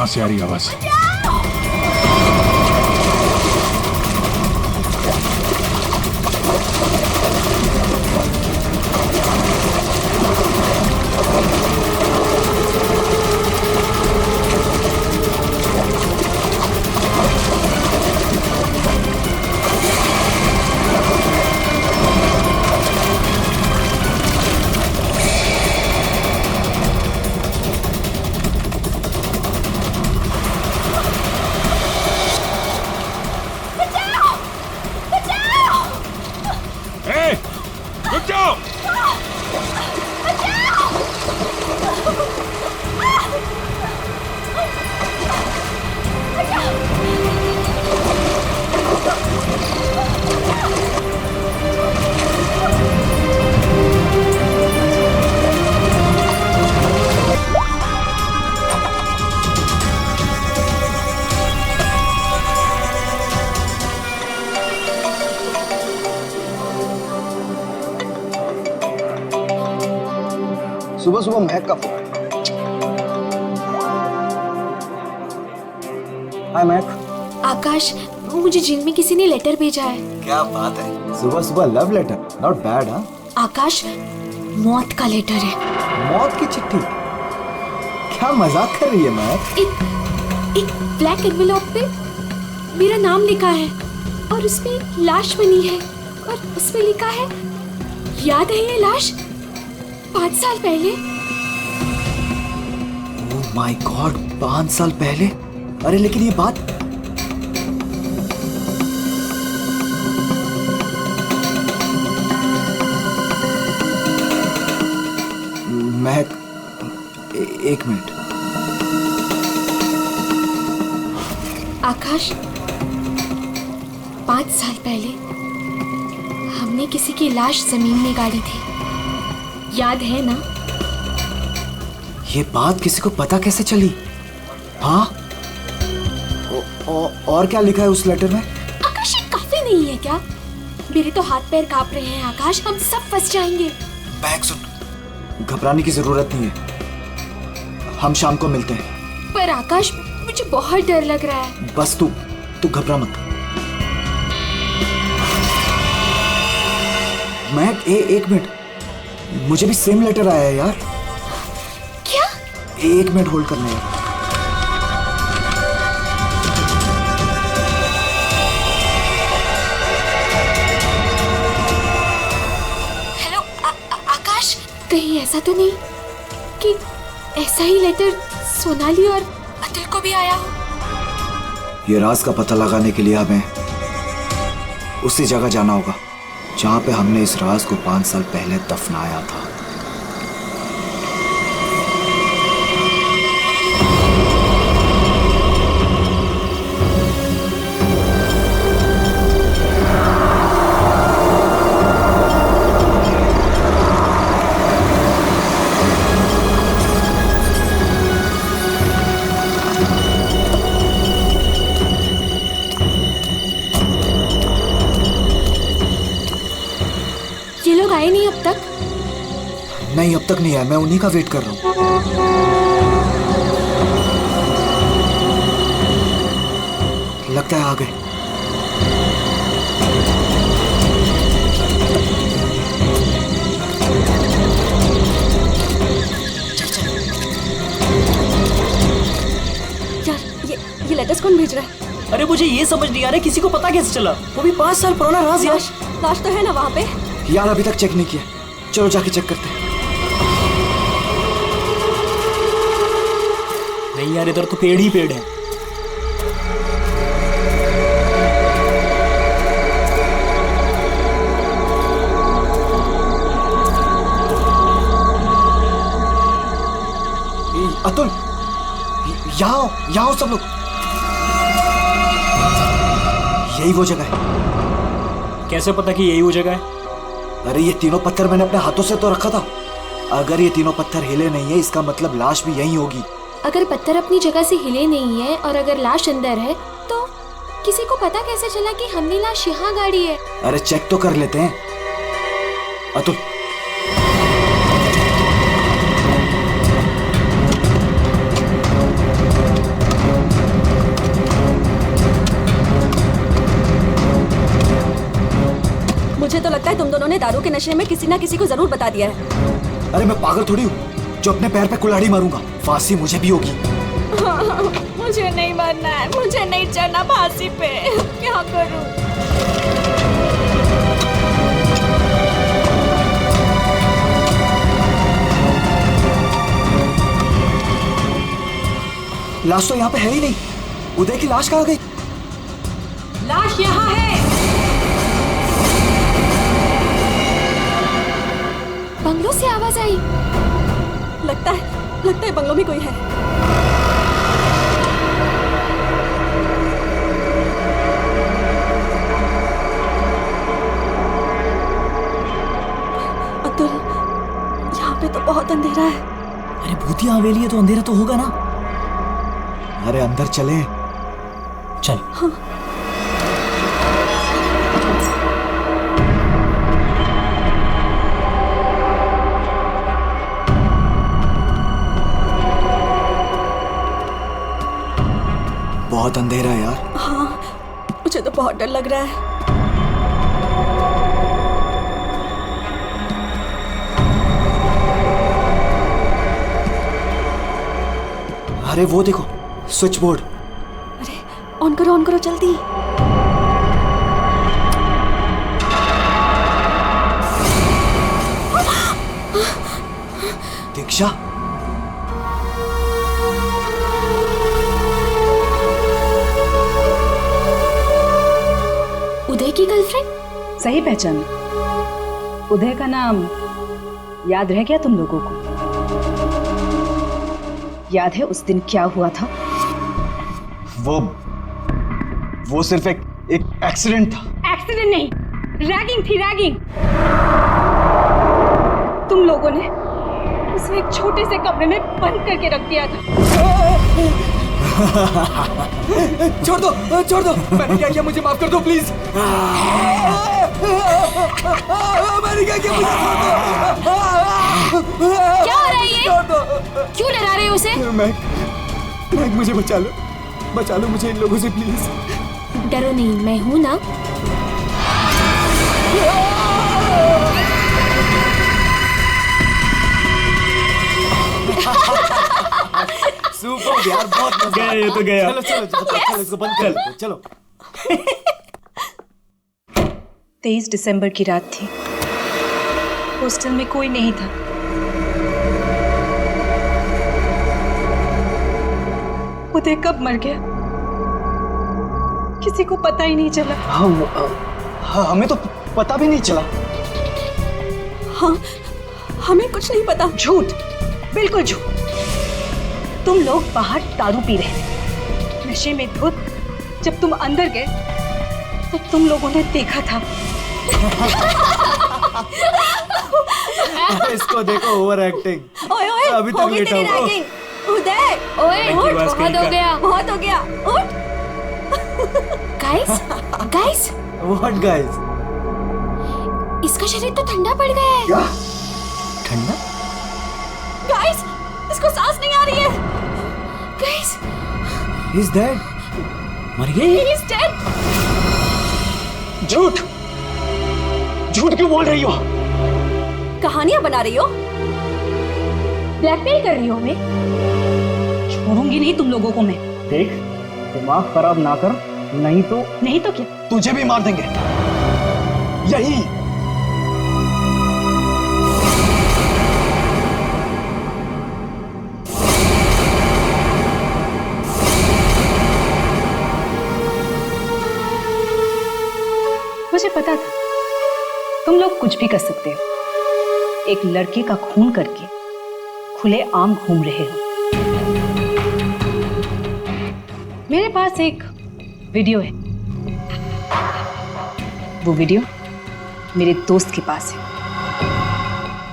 कहां से आ रही आवाज? सुबह सुबह महक का फोन। हाय महक। आकाश, मुझे जिन में किसी ने लेटर भेजा है। क्या बात है, सुबह सुबह लव लेटर, नॉट बैड। हाँ आकाश, मौत का लेटर है। मौत की चिट्ठी? क्या मजाक कर रही है महक? एक ब्लैक एनवेलप पे मेरा नाम लिखा है और उसमें लाश बनी है और उसमें लिखा है, याद है ये लाश 5 साल पहले? ओह माय गॉड, 5 साल पहले? अरे लेकिन ये बात महक, एक मिनट। आकाश, 5 साल पहले हमने किसी की लाश जमीन में गाड़ी थी, याद है ना? ये बात किसी को पता कैसे चली? हाँ, और क्या लिखा है उस लेटर में? आकाश, ये काफी नहीं है क्या? मेरे तो हाथ पैर कांप रहे हैं आकाश, हम सब फंस जाएंगे। बैग सुन, घबराने की जरूरत नहीं है, हम शाम को मिलते हैं। पर आकाश, मुझे बहुत डर लग रहा है। बस तू घबरा मत। महक, एक मिनट, मुझे भी सेम लेटर आया है यार। क्या? 1 मिनट होल्ड करना है। हेलो आकाश, कहीं ऐसा तो नहीं कि ऐसा ही लेटर सोनाली और अतुल को भी आया हो? ये राज का पता लगाने के लिए हमें उसी जगह जाना होगा जहां पे हमने इस राज को 5 साल पहले दफनाया था। ये लोग आए नहीं अब तक? नहीं, अब तक नहीं आया, मैं उन्हीं का वेट कर रहा हूं। लगता है आ गए। यार, ये लेटर्स कौन भेज रहा है? अरे मुझे ये समझ नहीं आ रहा किसी को पता कैसे चला, वो भी 5 साल पुराना राज यार। लाश तो है ना वहाँ पे? यार अभी तक चेक नहीं किया, चलो जाके चेक करते हैं। नहीं यार, इधर तो पेड़ ही पेड़ है। अतुल, यहाँ सब लोग। यही वो जगह है। कैसे पता कि यही वो जगह है? अरे ये तीनों पत्थर मैंने अपने हाथों से तो रखा था। अगर ये तीनों पत्थर हिले नहीं है, इसका मतलब लाश भी यहीं होगी। अगर पत्थर अपनी जगह से हिले नहीं है और अगर लाश अंदर है, तो किसी को पता कैसे चला कि हमने लाश यहाँ गाड़ी है? अरे चेक तो कर लेते हैं। अतुल, तो लगता है तुम दोनों ने दारू के नशे में किसी ना किसी को जरूर बता दिया है। अरे मैं पागल थोड़ी हूँ जो अपने पैर पे कुल्हाड़ी मारूंगा। फांसी मुझे भी होगी। मुझे नहीं मरना है, मुझे नहीं चढ़ना फांसी पे। क्या करूं? लाश तो यहाँ पे है ही नहीं। उदय की लाश कहाँ गई? लाश यहाँ है। बंगलों से आवाज आई। लगता है बंगलों में कोई है। अतुल, यहाँ पे तो बहुत अंधेरा है। अरे भूतिया हवेली है तो अंधेरा तो होगा ना। अरे अंदर चले। चल। हाँ। बहुत अंधेरा है यार। हाँ, मुझे तो बहुत डर लग रहा है। अरे वो देखो स्विच बोर्ड। अरे ऑन करो जल्दी। दीक्षा, उदय की गर्लफ्रेंड। सही पहचान। उदय का नाम याद रह गया तुम लोगों को? याद है उस दिन क्या हुआ था? वो सिर्फ एक एक्सीडेंट था। एक्सीडेंट नहीं, रैगिंग थी, रैगिंग। तुम लोगों ने उसे एक छोटे से कमरे में बंद करके रख दिया था। छोड़ दो। मैंने क्या किया? मुझे माफ कर दो प्लीज। मैंने क्या किया? मुझे छोड़ दो। क्या हो रहा है ये? छोड़ दो। क्यों डरा रहे हो उसे? मैक मुझे बचा लो मुझे इन लोगों से प्लीज। डरो नहीं, मैं हूं ना। सुपर यार, बहुत मजा गया ये तो गया। चलो इसको बंद कर दो। चलो। 23 दिसंबर की रात थी। हॉस्टल में कोई नहीं था। उदय कब मर गया किसी को पता ही नहीं चला। हाँ, हमें तो पता भी नहीं चला। हाँ, हमें कुछ नहीं पता। झूठ, बिल्कुल झूठ। तुम लोग बाहर दारू पी रहे थे, नशे में धुत। जब तुम अंदर गए तो तुम लोगों ने देखा था। इसको देखो, ओवर एक्टिंग। ओए अभी तक हो गई लेटा तेरी हुआ। रैगिंग। उदय, ओए उठ, बहुत हो गया। उठ। Guys, what guys? इसका शरीर तो ठंडा पड़ गया है। क्या? ठंडा? गाइस, इसको सांस नहीं आ रही है। Guys, He's dead. मर गई? He is dead. झूठ क्यों बोल रही हो? कहानियां बना रही हो? ब्लैकमेल कर रही हो मैं? छोड़ूंगी नहीं तुम लोगों को मैं। देख, दिमाग खराब ना कर, नहीं तो क्या? तुझे भी मार देंगे यही। मुझे पता था तुम लोग कुछ भी कर सकते हो। एक लड़के का खून करके खुले आम घूम रहे हो। मेरे पास एक वीडियो है। वो वीडियो मेरे दोस्त के पास है,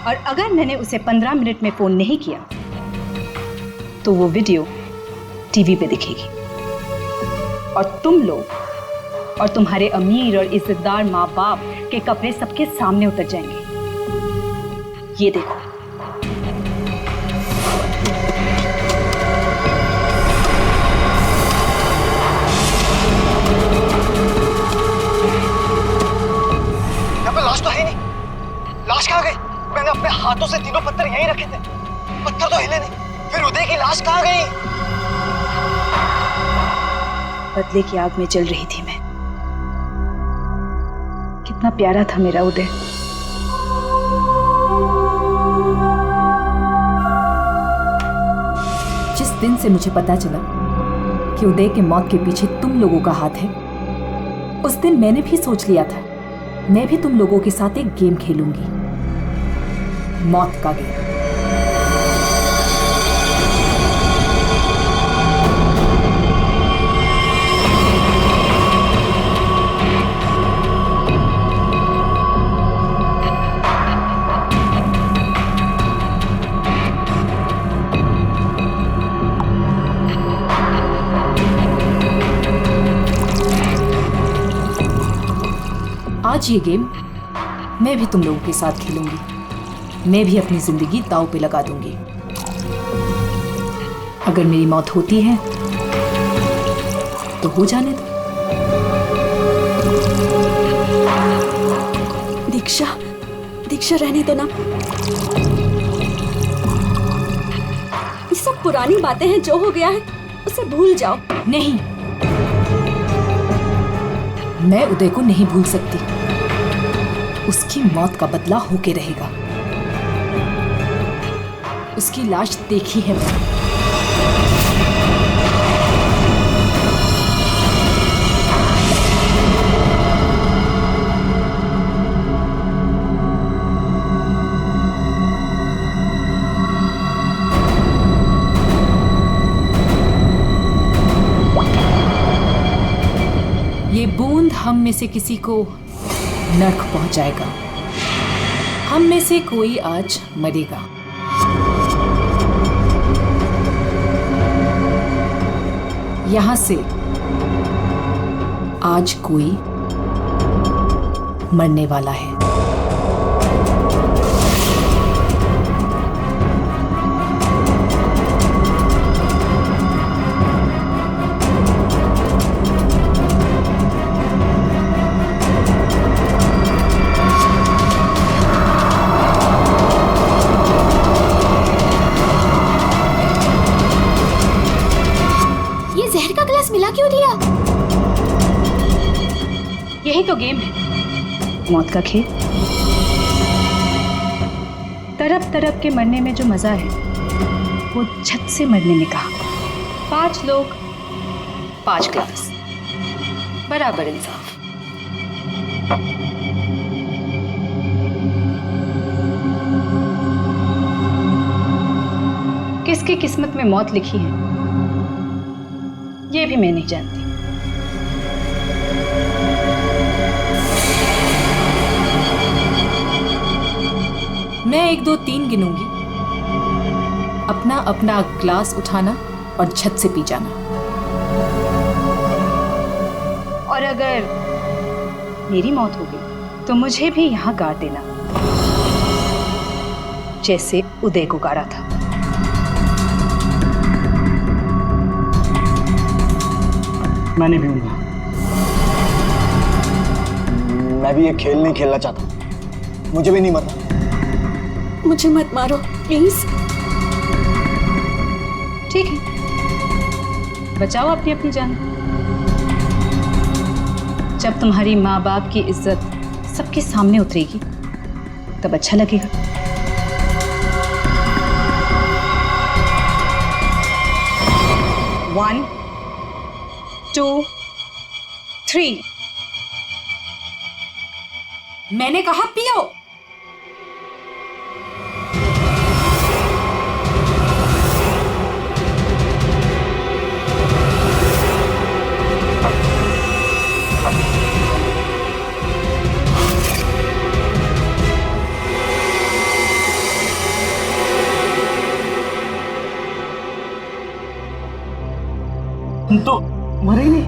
और अगर मैंने उसे 15 मिनट में फोन नहीं किया तो वो वीडियो टीवी पे दिखेगी, और तुम लोग और तुम्हारे अमीर और इज्जतदार माँ बाप के कपड़े सबके सामने उतर जाएंगे। ये देखो। यहाँ पे लाश तो लाश कहाँ गई? मैंने अपने हाथों से तीनों पत्थर यहीं रखे थे, पत्थर तो हिले नहीं। फिर उदय की लाश कहाँ गई? बदले की आग में जल रही थी मैं। कितना प्यारा था मेरा उदय। जिस दिन से मुझे पता चला कि उदय के मौत के पीछे तुम लोगों का हाथ है, उस दिन मैंने भी सोच लिया था मैं भी तुम लोगों के साथ एक गेम खेलूंगी, मौत का गेम। आज ये गेम मैं भी तुम लोगों के साथ खेलूंगी। मैं भी अपनी जिंदगी दांव पे लगा दूंगी। अगर मेरी मौत होती है तो हो जाने दो। दीक्षा, दीक्षा रहने दो ना। ये सब पुरानी बातें हैं, जो हो गया है उसे भूल जाओ। नहीं, मैं उदय को नहीं भूल सकती। उसकी मौत का बदला होके रहेगा। उसकी लाश देखी है मैंने। ये बूंद हम में से किसी को नर्क पहुंचाएगा। हम में से कोई आज मरेगा। यहां से आज कोई मरने वाला है। मिला क्यों दिया? यही तो गेम है, मौत का खेल। तरफ तरफ के मरने में जो मजा है वो झट से मरने में कहा। 5 लोग 5 ग्लास, बराबर इंसाफ। किसकी किस्मत में मौत लिखी है ये भी मैं नहीं जानती। मैं 1 2 3 गिनूंगी। अपना अपना ग्लास उठाना और छत से पी जाना। और अगर मेरी मौत हो गई तो मुझे भी यहाँ गाड़ देना, जैसे उदय को गाड़ा था। मैं नहीं पीऊंगा। मैं भी ये खेल नहीं खेलना चाहता। मुझे भी नहीं मरना। मुझे मत मारो प्लीज। ठीक है, बचाओ अपनी अपनी जान। जब तुम्हारी माँ बाप की इज्जत सबके सामने उतरेगी तब अच्छा लगेगा। One, 2, 3। मैंने कहा पियो। तुम तो मरे ही नहीं।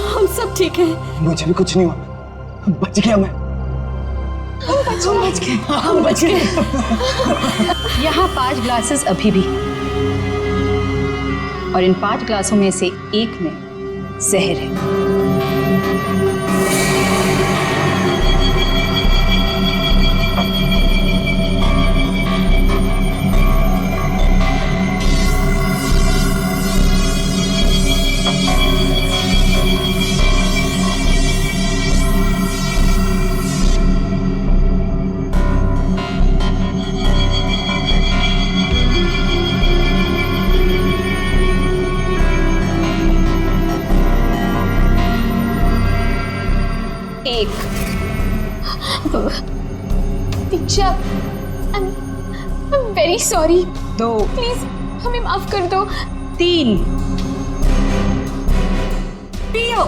हम सब ठीक हैं। मुझे भी कुछ नहीं हुआ, बच गया मैं। हम बच गए। यहाँ 5 ग्लासेस अभी भी, और इन 5 ग्लासों में से एक में जहर है। 1। दीक्षा, I'm very sorry। 2, प्लीज हमें माफ कर दो। 3। पियो।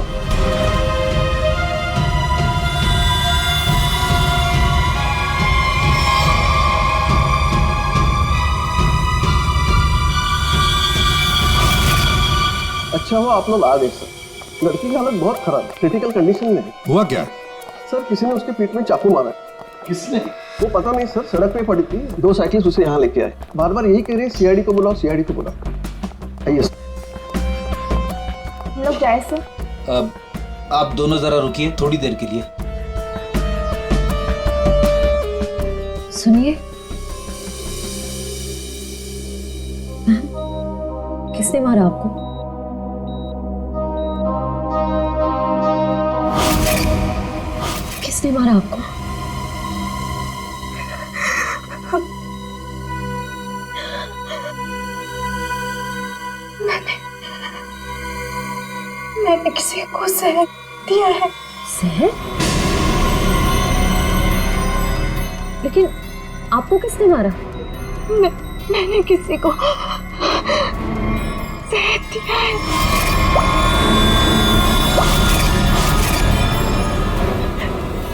अच्छा हुआ आप लोग आ गए सर। लड़की की हालत बहुत खराब, क्रिटिकल कंडीशन में है। हुआ क्या? सर किसी ने उसके पीठ में चाकू मारा है। किसने? वो पता नहीं सर, सड़क पे पड़ी थी, 2 साइकिल्स उसे यहाँ लेके आए, बार बार यही कह रहे सीआईडी को बुलाओ, सीआईडी को बुलाओ। आइए सर। हम लोग जाए सर? अब आप दोनों जरा रुकिए थोड़ी देर के लिए। सुनिए, किसने मारा आपको? किसने मारा आपको? मैंने किसी को जहर दिया है। जहर? लेकिन आपको किसने मारा? मैंने किसी को जहर दिया है।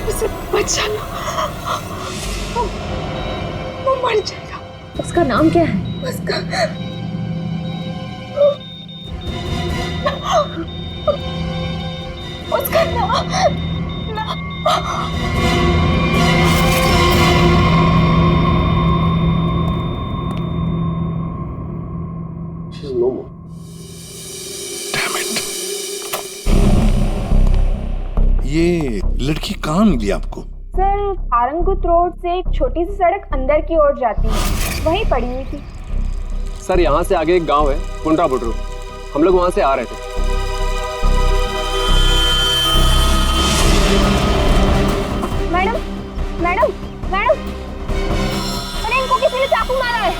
उसे बचा लो, वो मर जाएगा। उसका नाम क्या है? उसका नाम She's no more. ये लड़की कहाँ मिली आपको? सर, आरंगुत रोड से एक छोटी सी सड़क अंदर की ओर जाती है, वहीं पड़ी हुई थी। सर यहाँ से आगे एक गांव है, कुंडा बुडरू, हम लोग वहां से आ रहे थे। मैडम मैडम मैडम, अरे इनको किसी ने चाकू मारा है।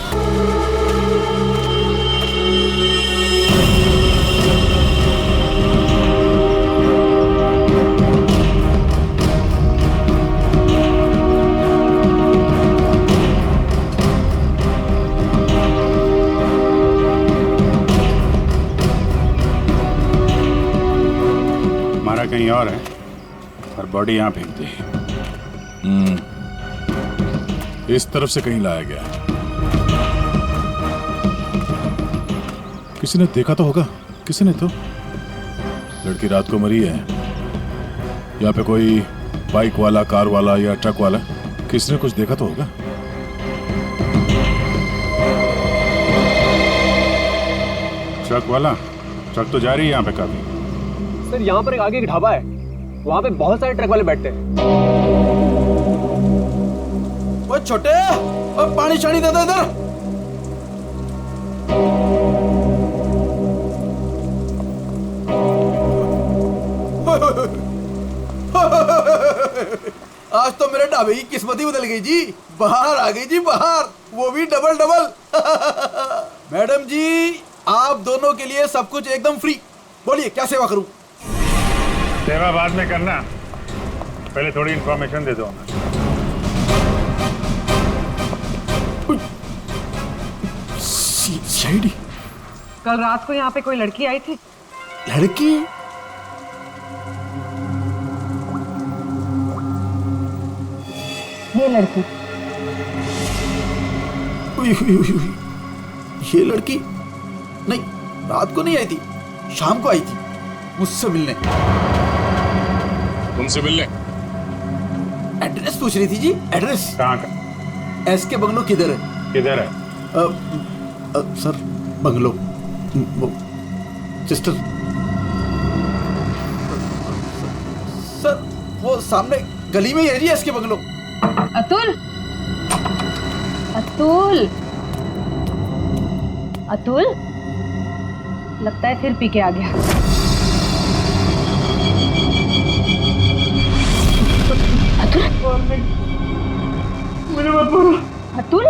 मारा कहीं और है और बॉडी यहाँ फेंक दी। इस तरफ से कहीं लाया गया। किसी ने देखा तो होगा, किसी ने तो। लड़की रात को मरी है। यहाँ पे कोई बाइक वाला, कार वाला या ट्रक वाला, किसी ने कुछ देखा तो होगा। ट्रक वाला? ट्रक तो जा रही है यहाँ पे काफी। सर यहाँ पर एक आगे एक ढाबा है, वहाँ पे बहुत सारे ट्रक वाले बैठते हैं। वो छोटे, और पानी शानी दे दो इधर। आज तो मेरे ढाबे की किस्मत ही बदल गई जी। बाहर आ गई जी, बाहर, वो भी डबल डबल। मैडम जी, आप दोनों के लिए सब कुछ एकदम फ्री। बोलिए क्या सेवा करूं? सेवा बाद में करना, पहले थोड़ी इंफॉर्मेशन दे दो। सीआईडी? कल रात को यहाँ पे कोई लड़की आई थी। लड़की? ये लड़की। ये लड़की? नहीं, रात को नहीं आई थी, शाम को आई थी मुझसे मिलने। तुमसे मिलने? एड्रेस पूछ रही थी जी, एड्रेस। कहाँ का? एसके बंगलो किधर है? किधर है? सर, बंगलो वो सिस्टर। सर वो सामने गली में ही है जी एसके बंगलो। अतुल, अतुल, अतुल, लगता है फिर पी के आ गया। अतुल, मुझे मत मारो। अतुल,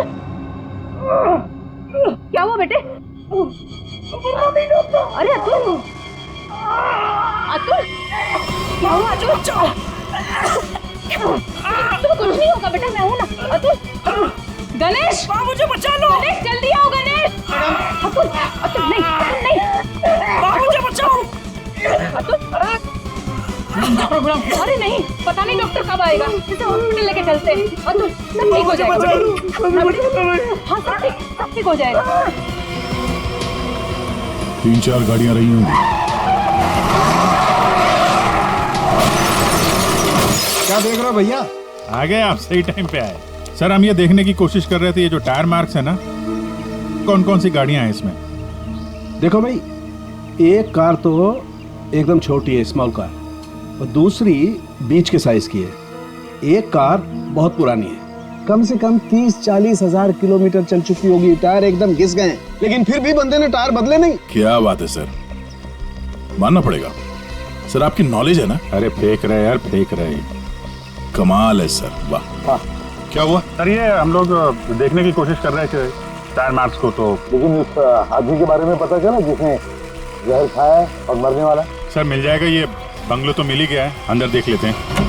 क्या हुआ बेटे? अरे अतुल, अतुल, क्या हुआ अतुल? तो कुछ नहीं होगा बेटा, मैं हूं ना। अतुल, गणेश, मुझे बचा लो। गणेश जल्दी आओ गणेश। अतुल, अतुल नहीं, अतुल नहीं, मुझे बचाओ। अतुल, अरे नहीं, पता नहीं डॉक्टर कब आएगा, इसे हॉस्पिटल लेके चलते हैं। अतुल, सब ठीक हो जाएगा। हाँ, सब ठीक हो जाएगा। 3-4 गाड़ियां रही होंगी। क्या देख रहे हो भैया? आ गए आप, सही टाइम पे आए। सर हम ये देखने की कोशिश कर रहे थे, ये जो टायर मार्क्स है ना, कौन कौन सी गाड़ियां हैं इसमें? देखो भाई, एक कार तो एकदम छोटी है, स्मॉल कार, और दूसरी बीच के साइज की है। एक कार बहुत पुरानी है, कम से कम 30-40 हजार किलोमीटर चल चुकी होगी, टायर एकदम घिस गए, लेकिन फिर भी बंदे ने टायर बदले नहीं। क्या बात है सर, मानना पड़ेगा सर, आपकी नॉलेज है ना। अरे फेंक रहे यार, फेंक रहे। कमाल है सर, वाह। हाँ। क्या हुआ सर? ये हम लोग देखने की कोशिश कर रहे थे टायर मार्क्स को, तो लेकिन इस आदमी के बारे में पता चला जिसने जहर खाया और मरने वाला? सर मिल जाएगा, ये बंगलो तो मिल ही गया है, अंदर देख लेते हैं।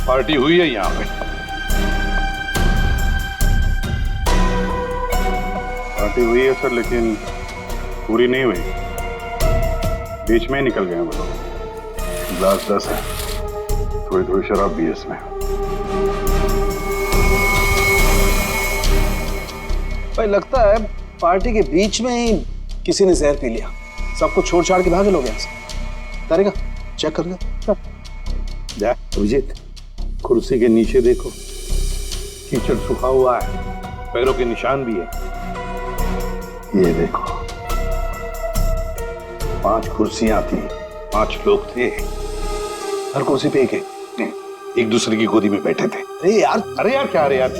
पार्टी हुई है यहाँ पे। पार्टी हुई है सर, लेकिन पूरी नहीं हुई, बीच में ही निकल गए वो लोग। ग्लास 10 है, थोड़ी थोड़ी शराब भी है इसमें। भाई लगता है पार्टी के बीच में ही किसी ने जहर पी लिया, सबको छोड़ छाड़ के भागे लोग यहाँ से। तारेगा चेक कर ले। अभिजीत, कुर्सी के नीचे देखो, कीचड़ सूखा हुआ है, पैरों के निशान भी है। ये देखो, 5 कुर्सियां थी, 5 लोग थे, हर कुर्सी पे एक दूसरे की गोदी में बैठे थे। अरे यार क्या यार,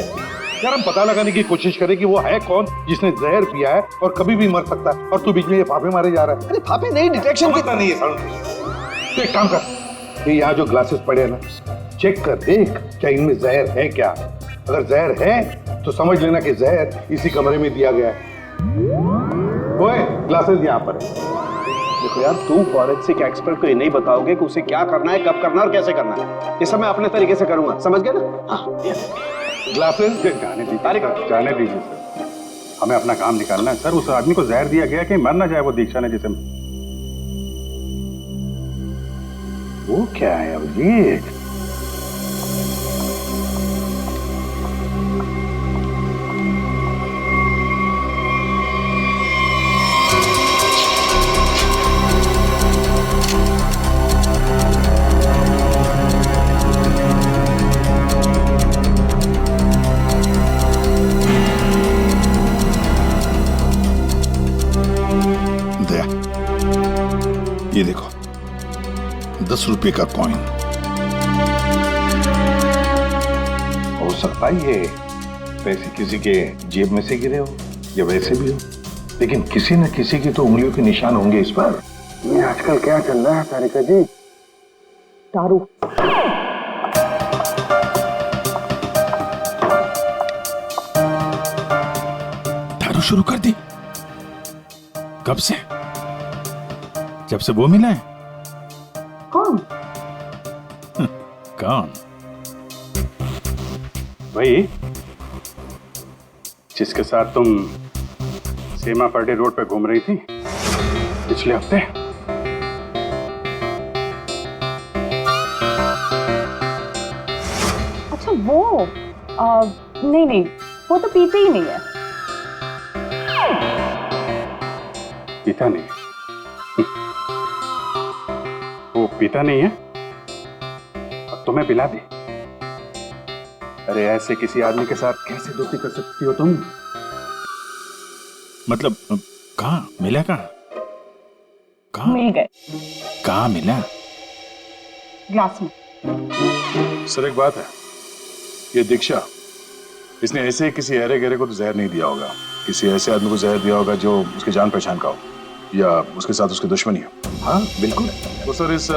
हम पता लगाने की कोशिश करें कि वो है कौन जिसने जहर पिया है और कभी भी मर सकता है, और तू बीच में ये फाफे मारे जा रहा है। अरे फाफे नहीं, डिटेक्शन कितना नहीं है। तो एक काम कर, ये यहाँ जो ग्लासेस पड़े हैं ना, चेक कर देख क्या इनमें जहर है क्या। अगर जहर है तो समझ लेना कि जहर इसी कमरे में दिया गया है। ओए, ग्लासेस यहाँ पर है। देखो यार, तू फॉरेंसिक एक्सपर्ट को ये नहीं बताओगे कि उसे क्या करना है, कब करना है और कैसे करना है। ये सब मैं अपने तरीके से करूंगा, समझ गए ना? हाँ, ग्लासेस जाने दीजिए सर, हमें अपना काम निकालना है। सर उस आदमी को जहर दिया गया कि मर ना जाए वो दीक्षा ने जिसे। वो क्या है अभिजीत? ये देखो, 10 रुपए का कॉइन। हो सकता है ये पैसे किसी के जेब में से गिरे हो या वैसे भी हो, लेकिन किसी न किसी की तो उंगलियों के निशान होंगे इस पर। ये आजकल क्या चल रहा है तारिका जी? दारू। दारू शुरू कर दी? कब से? जब से वो मिला है? कौन? कौन? भाई जिसके साथ तुम सीमा पर्डे रोड पे घूम रही थी पिछले हफ्ते। अच्छा वो नहीं, वो तो पीते ही नहीं है। पीता नहीं? वो पीता नहीं है और तुम्हें पिला दी? अरे ऐसे किसी आदमी के साथ कैसे दोस्ती कर सकती हो तुम? मतलब कहाँ मिला? कहाँ मिल गए? कहाँ मिला? ग्लास में। सर एक बात है, ये दीक्षा, इसने ऐसे किसी अरे गहरे को तो जहर नहीं दिया होगा, किसी ऐसे आदमी को जहर दिया होगा जो उसकी जान पहचान का हो। या उसके साथ उसकी दुश्मनी है? हाँ बिल्कुल। तो सर इस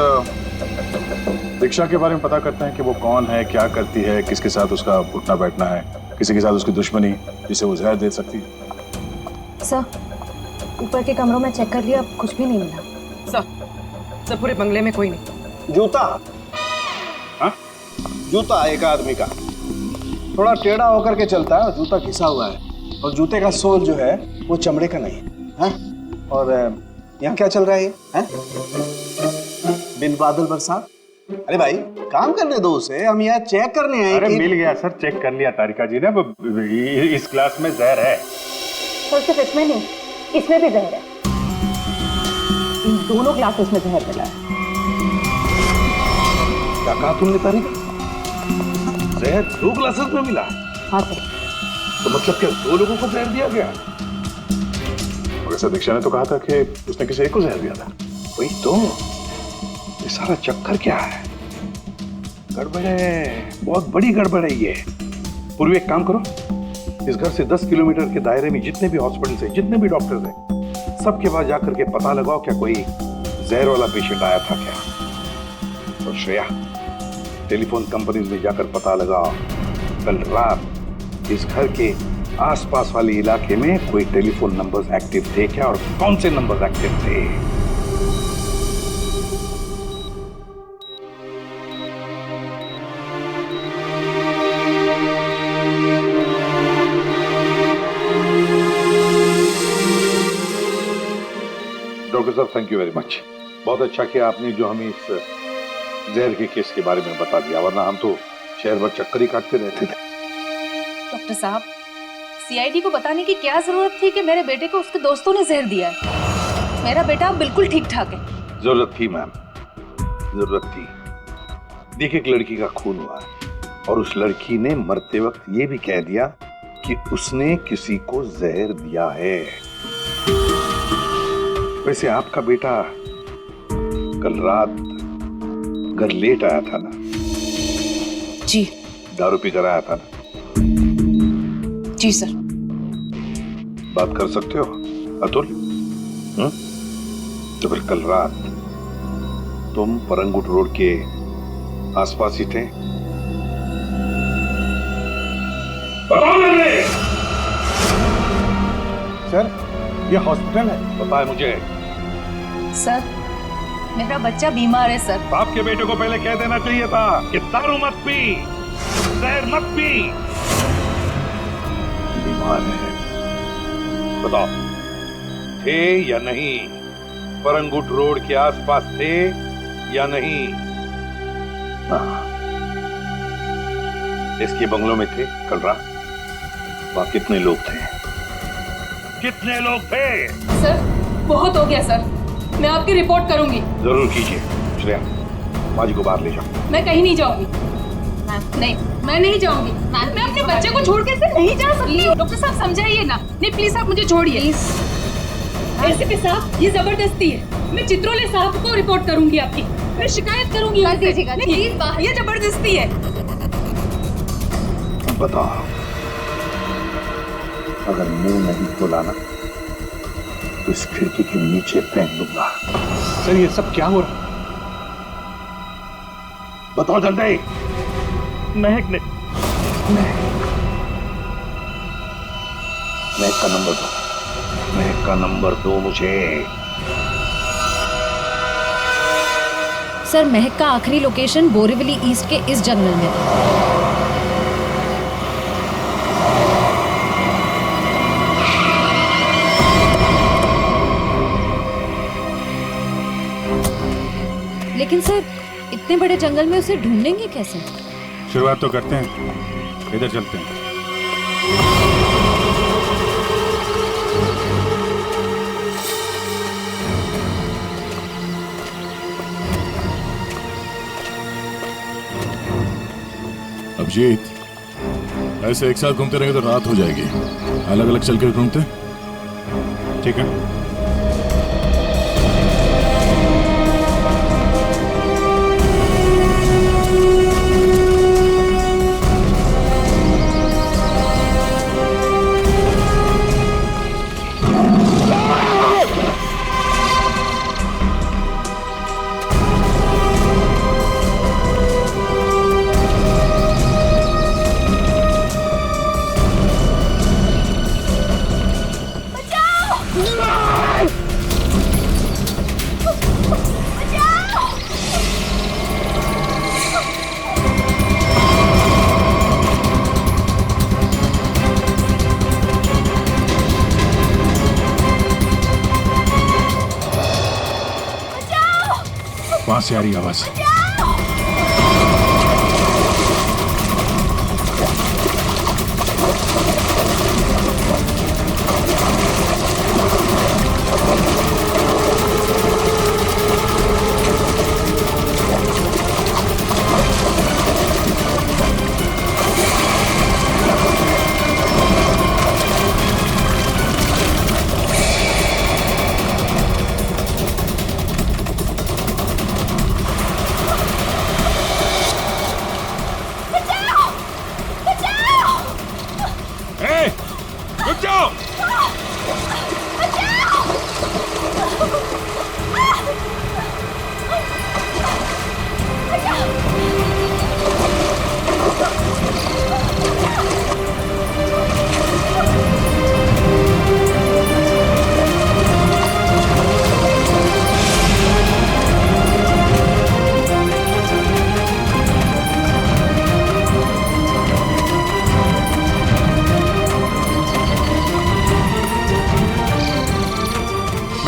दीक्षा के बारे में पता करते हैं कि वो कौन है, क्या करती है, किसके साथ उसका उठना बैठना है, किसी के साथ उसकी दुश्मनी जिसे वो जहर दे सकती है। सर ऊपर के कमरों में चेक कर लिया, कुछ भी नहीं मिला। सर पूरे बंगले में कोई नहीं। जूता, हाँ जूता एक आदमी का थोड़ा टेढ़ा होकर के चलता है और जूता घिसा हुआ है, और जूते का सोल जो है वो चमड़े का नहीं है। हाँ? और यहाँ क्या चल रहा है ये? बिन बादल बरसात। अरे भाई काम करने दो उसे, हम यहाँ चेक करने आए। अरे मिल गया सर, चेक कर लिया तारिका जी ने। इस क्लास में जहर है। सर सिर्फ इसमें नहीं, इसमें भी जहर है। इन दोनों क्लासेस में जहर मिला है। क्या कहा तुमने तारिका? जहर 2 क्लासेस में मिला? हाँ सर। तो मतलब क्या 2 लोगों को जहर दिया गया? प्रोफेसर दीक्षा ने तो कहा था कि उसने किसी एक को जहर दिया था। वही तो, ये सारा चक्कर क्या है? गड़बड़ है, बहुत बड़ी गड़बड़ है ये। पूर्वी एक काम करो, इस घर से 10 किलोमीटर के दायरे में जितने भी हॉस्पिटल है, जितने भी डॉक्टर्स हैं, सबके पास जाकर के पता लगाओ क्या कोई जहर वाला पेशेंट आया था क्या। और श्रेया, टेलीफोन कंपनीज में जाकर पता लगाओ कल रात इस घर के आसपास वाले इलाके में कोई टेलीफोन नंबर्स एक्टिव थे क्या, और कौन से नंबर्स एक्टिव थे। डॉक्टर साहब थैंक यू वेरी मच, बहुत अच्छा किया आपने जो हमें इस जहर के केस के बारे में बता दिया, वरना हम तो शहर भर चक्कर ही काटते रहते थे। डॉक्टर साहब, सीआईडी को बताने की क्या जरूरत थी कि मेरे बेटे को उसके दोस्तों ने जहर दिया है? मेरा बेटा बिल्कुल ठीक ठाक है। जरूरत थी मैम, जरूरत थी। देखिए एक लड़की का खून हुआ है और उस लड़की ने मरते वक्त ये भी कह दिया कि उसने किसी को जहर दिया है। वैसे आपका बेटा कल रात घर लेट आया था ना? जी। दारू पीकर आया था ना? जी सर। बात कर सकते हो अतुल? तो फिर कल रात तुम परंगुट रोड के आसपास ही थे? बताओ मुझे। सर ये हॉस्पिटल है। पता है मुझे। सर मेरा बच्चा बीमार है सर। बाप के बेटे को पहले कह देना चाहिए था कि दारू मत पी, जहर मत पी। बीमार है, बताओ थे या नहीं? परंगुट रोड के आसपास थे या नहीं? इसके बंगलों में थे कल रात? वहां कितने लोग थे? कितने लोग थे? सर बहुत हो गया सर, मैं आपकी रिपोर्ट करूंगी। जरूर कीजिए। श्रेया, माँ जी को बाहर ले जाओ। मैं कहीं नहीं जाऊंगी। नहीं, मैं नहीं जाऊंगी। मैं अपने बच्चे को छोड़ के नहीं जा सकती। डॉक्टर साहब समझाइए ना। नहीं प्लीज आप मुझे छोड़िए। एसीपी साहब ये जबरदस्ती है। मैं चित्रोले साहब को रिपोर्ट करूंगी आपकी। मैं शिकायत करूंगी। कर दीजिएगा। प्लीज बाहर। ये जबरदस्ती है। बताओ, अगर मुंह नहीं खोला ना तो इस खिड़की के नीचे फेंक दूंगा। सर ये सब क्या हो रहा है? बताओ जल्दी। महक ने महक का नंबर दो। महक का नंबर दो मुझे। सर महक का आखिरी लोकेशन बोरीवली ईस्ट के इस जंगल में। लेकिन सर इतने बड़े जंगल में उसे ढूंढेंगे कैसे? शुरुआत तो करते हैं, इधर चलते हैं। अभिजीत, ऐसे एक साथ घूमते रहेंगे तो रात हो जाएगी। अलग अलग चल कर घूमते, ठीक है? वहां से आ रही आवाज।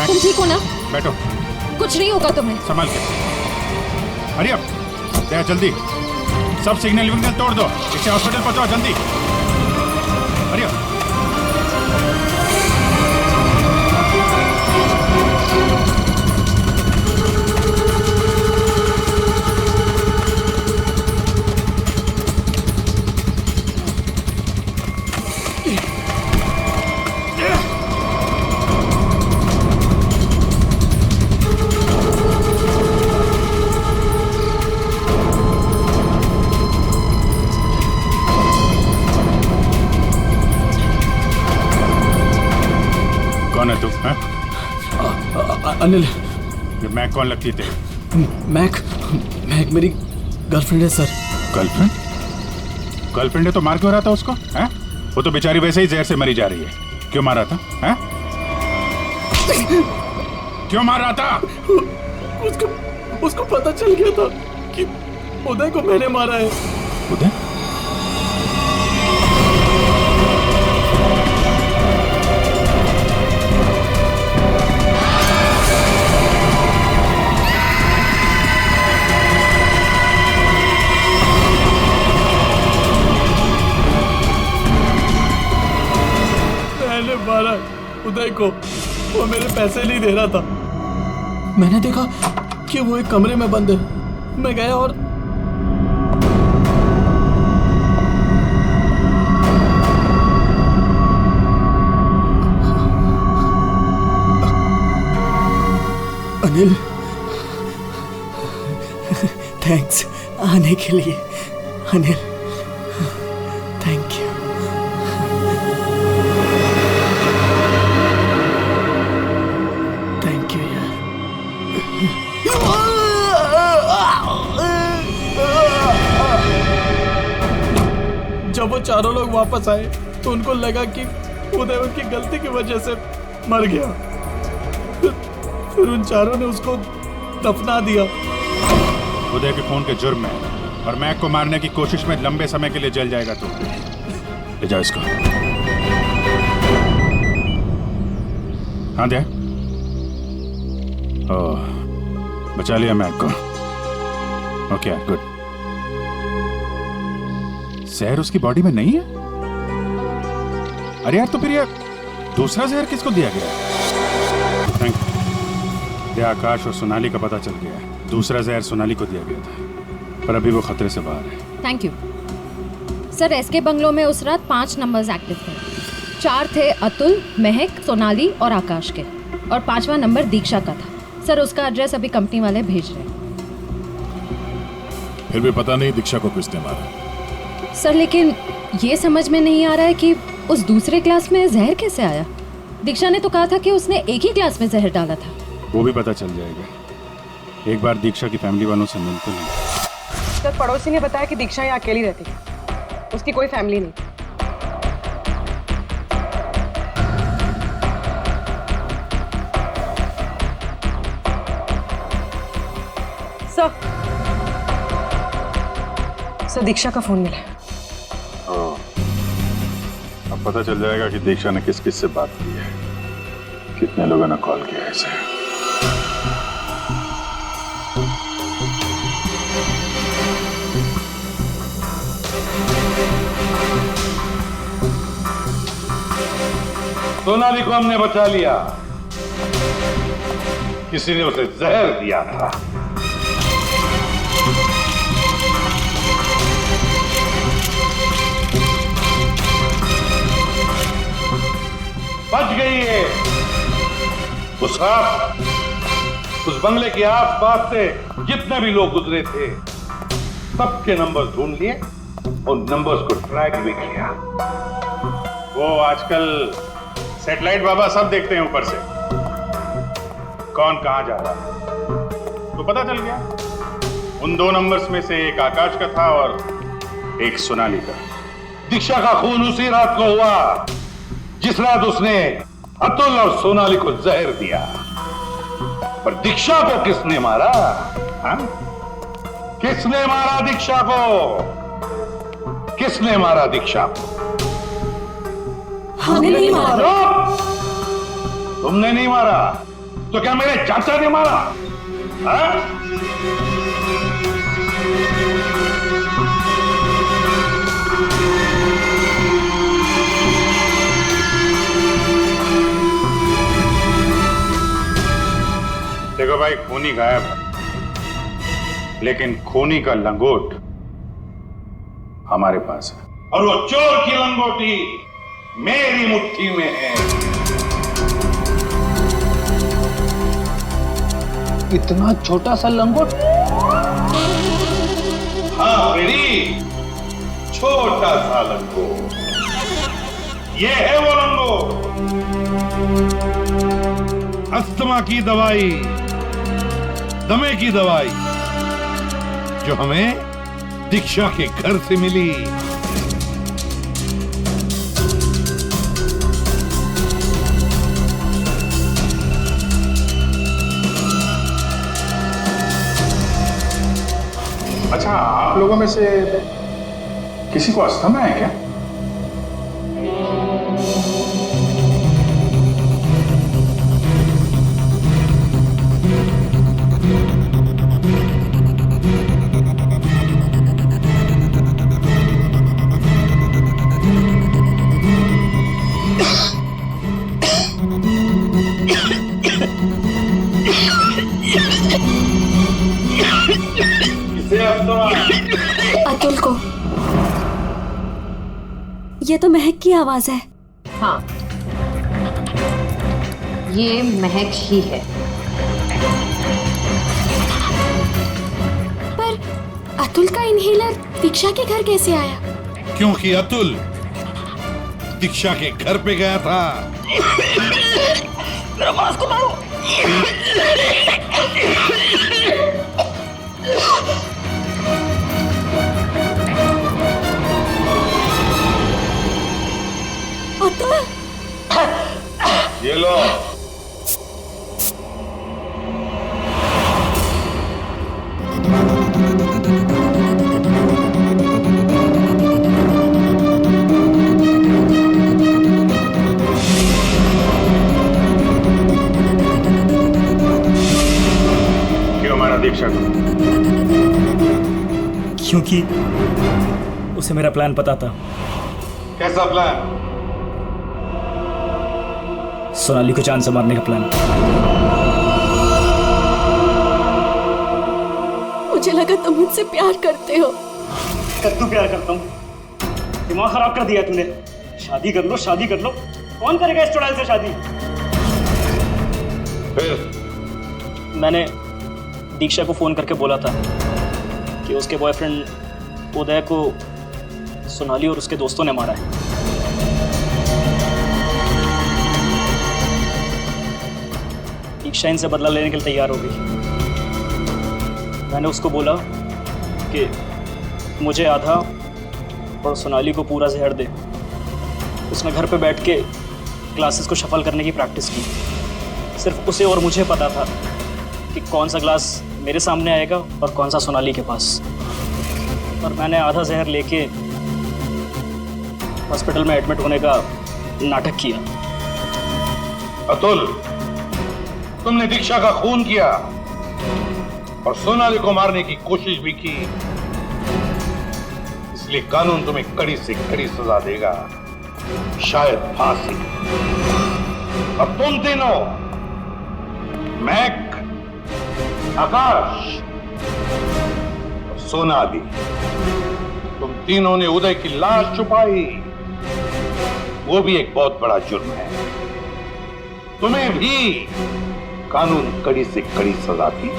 तुम ठीक हो ना? बैठो। कुछ नहीं होगा तुम्हें। संभाल के। हरी अप, दया जल्दी। सब सिग्नल विग्नल तोड़ दो, इसे हॉस्पिटल पहुंचाओ जल्दी। Hurry up. कौन है तू? अनिल। ये मैक कौन लगती थी? मैक मेरी गर्लफ्रेंड है सर। गर्लफ्रेंड? गर्लफ्रेंड है तो मार क्यों रहा था उसको? हैं? वो तो बेचारी वैसे ही जहर से मरी जा रही है। क्यों मार रहा था? हैं? क्यों मार रहा था? उसको पता चल गया था कि उदय को मैंने मारा है। उदय? मैंने मारा उदय को, वो मेरे पैसे नहीं दे रहा था। मैंने देखा कि वो एक कमरे में बंद है। मैं गया और अनिल, थैंक्स आने के लिए। Anil, thank you. Thank you यार। जब वो चारों लोग वापस आए तो उनको लगा कि उदय उनकी गलती की वजह से मर गया। फिर उन चारों ने उसको दफना दिया। उदय के खून के जुर्म में और मैक को मारने की कोशिश में लंबे समय के लिए जल जाएगा तू। ले जाओ इसको। हाँ दे। ओह, बचा लिया मैक को। Okay good. जहर उसकी बॉडी में नहीं है? अरे यार, तो फिर यार दूसरा जहर किसको दिया गया? Thank you. आकाश और सोनाली का पता चल गया है। दूसरा जहर सोनाली को दिया गया था, पर अभी वो खतरे से बाहर है। Thank you sir. SK bungalow में उस रात 5 नंबर्स एक्टिव थे। 4 थे अतुल, महक, सोनाली और आकाश के, और 5वां नंबर दीक्षा का था। सर उसका एड्रेस अभी कंपनी वाले भेज रहे हैं। फिर भी पता नहीं दीक्षा को किसने मारा। सर लेकिन ये समझ में नहीं आ रहा है कि उस दूसरे क्लास में जहर कैसे आया। दीक्षा ने तो कहा था कि उसने एक ही क्लास में जहर डाला था। वो भी पता चल जाएगा। एक बार दीक्षा की फैमिली वालों से मिलते हैं। सर पड़ोसी ने बताया कि दीक्षा यहाँ अकेली रहती है, उसकी कोई फैमिली नहीं। सर दीक्षा का फोन मिला। अब पता चल जाएगा कि दीक्षा ने किस किस से बात की है, कितने लोगों ने कॉल किया है इसे। सोनाली को हमने बचा लिया। किसी ने उसे जहर दिया था। बच गई है। उस रात उस बंगले के आसपास से जितने भी लोग गुजरे थे सबके नंबर ढूंढ लिए और नंबर्स को ट्रैक भी किया। वो आजकल सैटेलाइट बाबा सब देखते हैं ऊपर से, कौन कहां जा रहा है। तो पता चल गया उन 2 नंबर्स में से एक आकाश का था और एक सोनाली का। दीक्षा का खून उसी रात को हुआ जिस रात उसने अतुल और सोनाली को जहर दिया। पर दीक्षा को किसने मारा? हाँ? किसने मारा दीक्षा को? किसने मारा दीक्षा को? हमने नहीं मारा। तुमने नहीं मारा तो क्या मेरे चाचा ने मारा? हाँ? देखो भाई, खूनी गायब है लेकिन खूनी का लंगोट हमारे पास है। और वो चोर की लंगोटी मेरी मुट्ठी में है। इतना छोटा सा लंगोट? हाँ बेरी, छोटा सा लंगोट। ये है वो लंगोट। अस्थमा की दवाई, दमे की दवाई जो हमें दीक्षा के घर से मिली। अच्छा, आप लोगों में से किसी को अस्थमा है क्या? अतुल को। ये तो महक की आवाज है। हाँ, ये महक ही है। पर अतुल का इनहेलर दीक्षा के घर कैसे आया? क्योंकि अतुल दीक्षा के घर पे गया था। मेरा मास्क उतारो। अतुल, ये लो। क्यों मारा दीक्षा को? क्योंकि उसे मेरा प्लान पता था। कैसा प्लान? सोनाली को जान से मारने का प्लान। मुझे लगा तुम मुझसे प्यार करते हो। कद्दू प्यार करता हूँ? दिमाग खराब कर दिया तूने। शादी कर लो, शादी कर लो। कौन करेगा इस चुड़ैल से शादी? फिर मैंने दीक्षा को फोन करके बोला था कि उसके बॉयफ्रेंड उदय को सोनाली और उसके दोस्तों ने मारा है। दीक्षा इनसे बदला लेने के लिए तैयार हो गई। मैंने उसको बोला कि मुझे आधा और सोनाली को पूरा जहर दे। उसने घर पे बैठ के ग्लासेस को शफल करने की प्रैक्टिस की। सिर्फ उसे और मुझे पता था कि कौन सा ग्लास मेरे सामने आएगा और कौन सा सोनाली के पास। और मैंने आधा जहर लेके हॉस्पिटल में एडमिट होने का नाटक किया। अतुल, तुमने दीक्षा का खून किया और सोनाली को मारने की कोशिश भी की, इसलिए कानून तुम्हें कड़ी से कड़ी सजा देगा, शायद फांसी। अब तुम तीनों, मैक, आकाश और सोना दी, तुम तीनों ने उदय की लाश छुपाई। वो भी एक बहुत बड़ा जुर्म है। तुम्हें भी कानून कड़ी से कड़ी सजा दी।